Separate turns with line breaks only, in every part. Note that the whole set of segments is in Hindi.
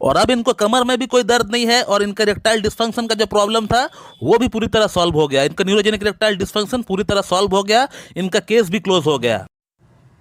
और अब इनको कमर में भी कोई दर्द नहीं है और इनका इरेक्टाइल डिस्फंक्शन का जो प्रॉब्लम था वो भी पूरी तरह सॉल्व हो गया। इनका न्यूरोजेनिक इरेक्टाइल डिस्फंक्शन पूरी तरह सॉल्व हो गया, इनका केस भी क्लोज हो गया।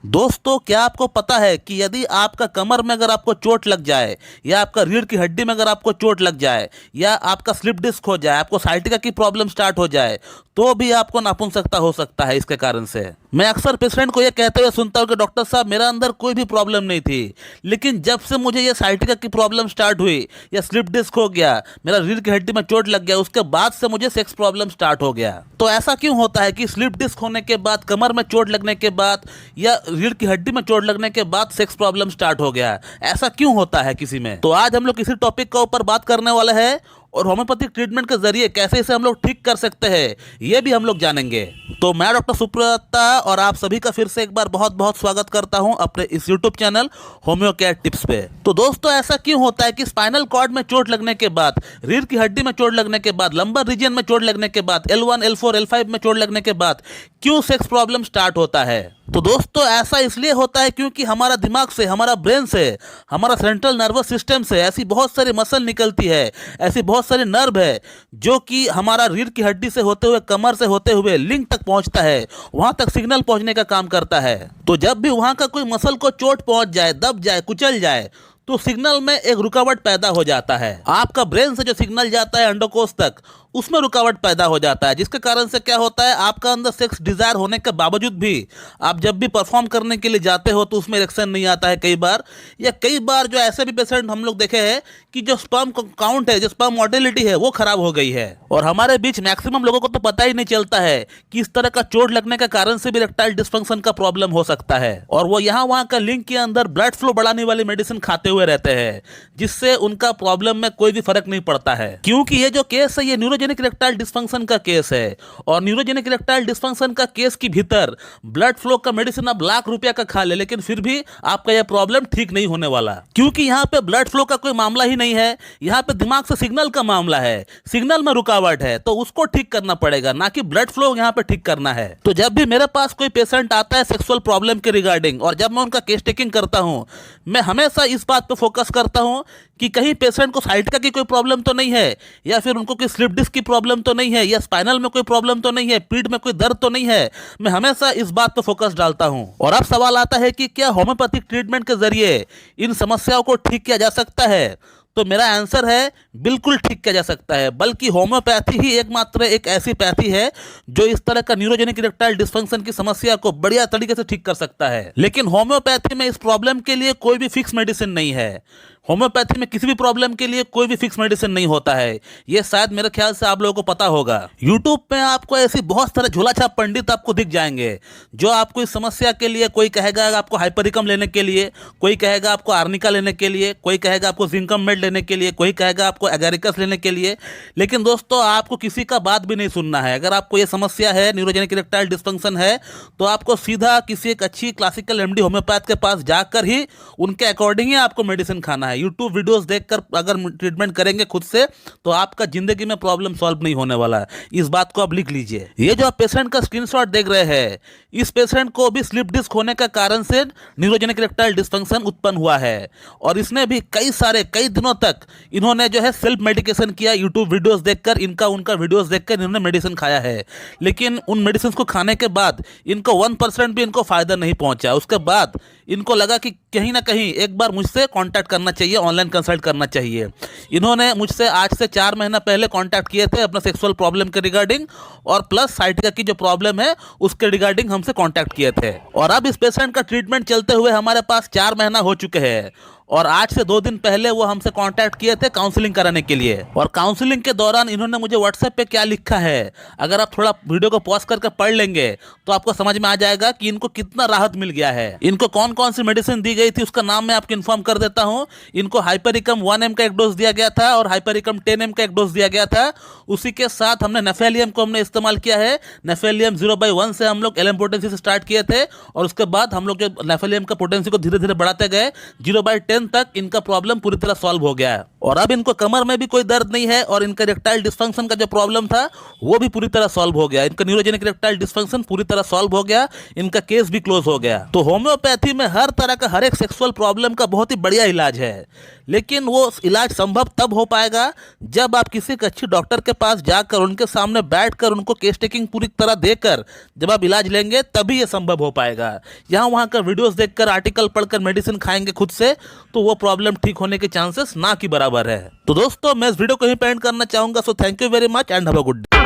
दोस्तों, क्या आपको पता है कि यदि आपका कमर में अगर आपको चोट लग जाए या आपका रीढ़ की हड्डी में अगर आपको चोट लग जाए या आपका स्लिप डिस्क हो जाए, आपको साइटिका की प्रॉब्लम स्टार्ट हो जाए, तो भी आपको नपुंसकता हो सकता है इसके कारण से। मैं अक्सर पेशेंट को ये कहते हुए सुनता हूँ कि डॉक्टर साहब, मेरा अंदर कोई भी प्रॉब्लम नहीं थी, लेकिन जब से मुझे ये साइटिका की प्रॉब्लम स्टार्ट हुई या स्लिप डिस्क हो गया, मेरा रीढ़ की हड्डी में चोट लग गया, उसके बाद से मुझे सेक्स प्रॉब्लम स्टार्ट हो गया। तो ऐसा क्यों होता है कि स्लिप डिस्क होने के बाद, कमर में चोट लगने के बाद या रीढ़ की हड्डी में चोट लगने के बाद सेक्स प्रॉब्लम स्टार्ट हो गया? ऐसा क्यों होता है किसी में? तो आज हम लोग इसी टॉपिक के ऊपर बात करने वाले हैं और होम्योपैथिक ट्रीटमेंट के जरिए कैसे इसे हम लोग ठीक कर सकते हैं ये भी हम लोग जानेंगे। तो मैं डॉक्टर सुब्रता और आप सभी का फिर से एक बार बहुत बहुत स्वागत करता हूं अपने इस YouTube channel homeo care tips पे। तो दोस्तों, ऐसा क्यों होता है कि स्पाइनल कॉर्ड में चोट लगने के बाद, रीढ़ की हड्डी में चोट लगने के बाद, लंबर रीजन में चोट लगने के बाद, L1, L4, L5 में चोट लगने के बाद क्यों सेक्स प्रॉब्लम स्टार्ट होता है? तो दोस्तों, ऐसा इसलिए होता है क्योंकि हमारा दिमाग से, हमारा ब्रेन से, हमारा सेंट्रल नर्वस सिस्टम से ऐसी बहुत सारी मसल निकलती है, ऐसी बहुत सारे नर्व है जो कि हमारा रीढ़ की हड्डी से होते हुए, कमर से होते हुए लिंग तक पहुंचता है, वहां तक सिग्नल पहुंचने का काम करता है। तो जब भी वहां का कोई मसल को चोट पहुंच जाए, दब जाए, कुचल जाए, तो सिग्नल में एक रुकावट पैदा हो जाता है। आपका ब्रेन से जो सिग्नल जाता है अंडकोश तक, उसमें रुकावट पैदा हो जाता है, जिसके कारण से क्या होता है, आपका अंदर सेक्स डिजायर होने के बावजूद भी आप जब भी परफॉर्म करने के लिए जाते हो तो उसमें इरेक्शन नहीं आता है कई बार। या कई बार जो ऐसे भी पेशेंट हम लोग देखे हैं कि जो स्पर्म काउंट है, जो स्पर्म मोटिलिटी है, वो खराब हो गई है। और हमारे बीच मैक्सिमम लोगों को तो पता ही नहीं चलता है कि इस तरह का चोट लगने के कारण से भी इरेक्टाइल डिस्फंक्शन का प्रॉब्लम हो सकता है। और वो यहाँ वहाँ का लिंक के अंदर ब्लड फ्लो बढ़ाने वाली मेडिसिन खाते हुए रहते हैं, जिससे उनका प्रॉब्लम में कोई भी फर्क नहीं पड़ता है। क्योंकि ये जो केस है, ये न्यूरोजेनिक इरेक्टाइल डिस्फंक्शन का केस है। और न्यूरोजेनिक इरेक्टाइल डिस्फंक्शन का केस के भीतर ब्लड फ्लो का मेडिसिन आप लाख रुपया का खा ले, लेकिन फिर भी आपका यह प्रॉब्लम ठीक नहीं होने वाला। क्योंकि यहाँ पे ब्लड फ्लो का कोई मामला ही नहीं है, यहाँ पे दिमाग से सिग्नल का मामला है, सिग्नल में रुकावट है, तो उसको ठीक करना पड़ेगा, ना कि ब्लड फ्लो यहाँ पे ठीक करना है। तो जब भी मेरे पास कोई पेशेंट आता है सेक्सुअल प्रॉब्लम के रिगार्डिंग, और जब मैं उनका केस टेकिंग करता हूँ, मैं हमेशा इस बात पे फोकस करता हूँ कि कहीं पेशेंट को साइटिका की कोई प्रॉब्लम तो नहीं है, या फिर उनको कोई स्लिप डिस्क की प्रॉब्लम तो नहीं है, या स्पाइनल में कोई प्रॉब्लम तो नहीं है, पीठ में कोई दर्द तो नहीं है। मैं हमेशा इस बात पर फोकस डालता हूं। और अब सवाल आता है कि क्या होम्योपैथिक ट्रीटमेंट के जरिए इन समस्याओं को ठीक किया जा सकता है? तो मेरा आंसर है, बिल्कुल ठीक किया जा सकता है। बल्कि होम्योपैथी ही एकमात्र एक ऐसी पैथी है जो इस तरह का न्यूरोजेनिक इरेक्टाइल डिस्फंक्शन की समस्या को बढ़िया तरीके से ठीक कर सकता है। लेकिन होम्योपैथी में इस प्रॉब्लम के लिए कोई भी फिक्स मेडिसिन नहीं है। होम्योपैथी में किसी भी प्रॉब्लम के लिए कोई भी फिक्स मेडिसिन नहीं होता है, ये शायद मेरे ख्याल से आप लोगों को पता होगा। यूट्यूब पे आपको ऐसी बहुत सारे झोलाछाप पंडित आपको दिख जाएंगे जो आपको इस समस्या के लिए, कोई कहेगा आपको हाइपरिकम लेने के लिए, कोई कहेगा आपको आर्निका लेने के लिए, कोई कहेगा आपको जिंकम मेड लेने के लिए, कोई कहेगा आपको एगारिकस लेने के लिए। लेकिन दोस्तों, आपको किसी का बात भी नहीं सुनना है। अगर आपको ये समस्या है, न्यूरोजेनिक इरेक्टाइल डिस्फंक्शन है, तो आपको सीधा किसी एक अच्छी क्लासिकल एमडी होम्योपैथ के पास जाकर ही उनके अकॉर्डिंग ही आपको मेडिसिन खाना है। यूट्यूब वीडियोस देखकर अगर ट्रीटमेंट करेंगे खुद से, तो आपका जिंदगी में प्रॉब्लम सॉल्व नहीं होने वाला है। इस बात को आप लिख लीजिए। ये जो आप पेशेंट का स्क्रीनशॉट देख रहे हैं, इस पेशेंट को भी स्लिप डिस्क होने का कारण से न्यूरोजेनिक इरेक्टाइल डिस्फंक्शन उत्पन्न हुआ है। और इसने भी कई दिनों तक इन्होंने जो है सेल्फ मेडिकेशन किया। यूट्यूब वीडियोस देखकर, इनका उनका वीडियोस देखकर इन्होंने मेडिसिन खाया है। लेकिन उन मेडिसिन को खाने के बाद इनको 1% भी इनको फायदा नहीं पहुंचा। उसके बाद इनको लगा कि कहीं ना कहीं एक बार मुझसे कांटेक्ट करना चाहिए, ऑनलाइन कंसल्ट करना चाहिए। इन्होंने मुझसे आज से 4 महीना पहले कांटेक्ट किए थे अपना सेक्सुअल प्रॉब्लम के रिगार्डिंग, और प्लस साइटिका की जो प्रॉब्लम है उसके रिगार्डिंग हमसे कांटेक्ट किए थे। और अब इस पेशेंट का ट्रीटमेंट चलते हुए हमारे पास 4 महीना हो चुके हैं। और आज से 2 दिन पहले वो हमसे कांटेक्ट किए थे काउंसलिंग कराने के लिए। और काउंसलिंग के दौरान इन्होंने मुझे व्हाट्सएप पे क्या लिखा है, अगर आप थोड़ा वीडियो को पॉज करके पढ़ लेंगे तो आपको समझ में आ जाएगा कि इनको कितना राहत मिल गया है। इनको कौन कौन सी मेडिसिन दी गई थी उसका नाम मैं आपको इन्फॉर्म कर देता हूँ। इनको हाइपरिकम 1 mg का एक डोज दिया गया था और हाइपरिकम 10 mg का एक डोज दिया गया था। उसी के साथ हमने नेफेलियम को हमने इस्तेमाल किया है। नेफेलियम 0/1 से हम लोग LM पोटेंसी से स्टार्ट किए थे, और उसके बाद हम लोग जो नेफेलियम का पोटेंसी को धीरे धीरे बढ़ाते गए, 0/10 तक इनका प्रॉब्लम पूरी तरह सॉल्व हो गया है। और अब इनको कमर में भी कोई दर्द नहीं है और इनका इरेक्टाइल डिस्फंक्शन का जो प्रॉब्लम था वो भी पूरी तरह सॉल्व हो गया। इनका न्यूरोजेनिक इरेक्टाइल डिस्फंक्शन पूरी तरह सॉल्व हो गया, इनका केस भी क्लोज हो गया। तो होम्योपैथी में हर तरह का हर एक सेक्सुअल प्रॉब्लम का बहुत ही बढ़िया इलाज है, लेकिन वो इलाज संभव तब हो पाएगा जब आप किसी एक अच्छी डॉक्टर के पास जाकर उनके सामने बैठकर उनको केस टेकिंग पूरी तरह देकर जब आप इलाज लेंगे तभी ये संभव हो पाएगा। यहाँ वहाँ का वीडियोस देखकर आर्टिकल पढ़कर मेडिसिन खाएंगे खुद से तो वो प्रॉब्लम ठीक होने के चांसेस ना की बराबर है। तो दोस्तों मैं इस वीडियो को ही एंड करना चाहूंगा। So thank you very much and have a good day.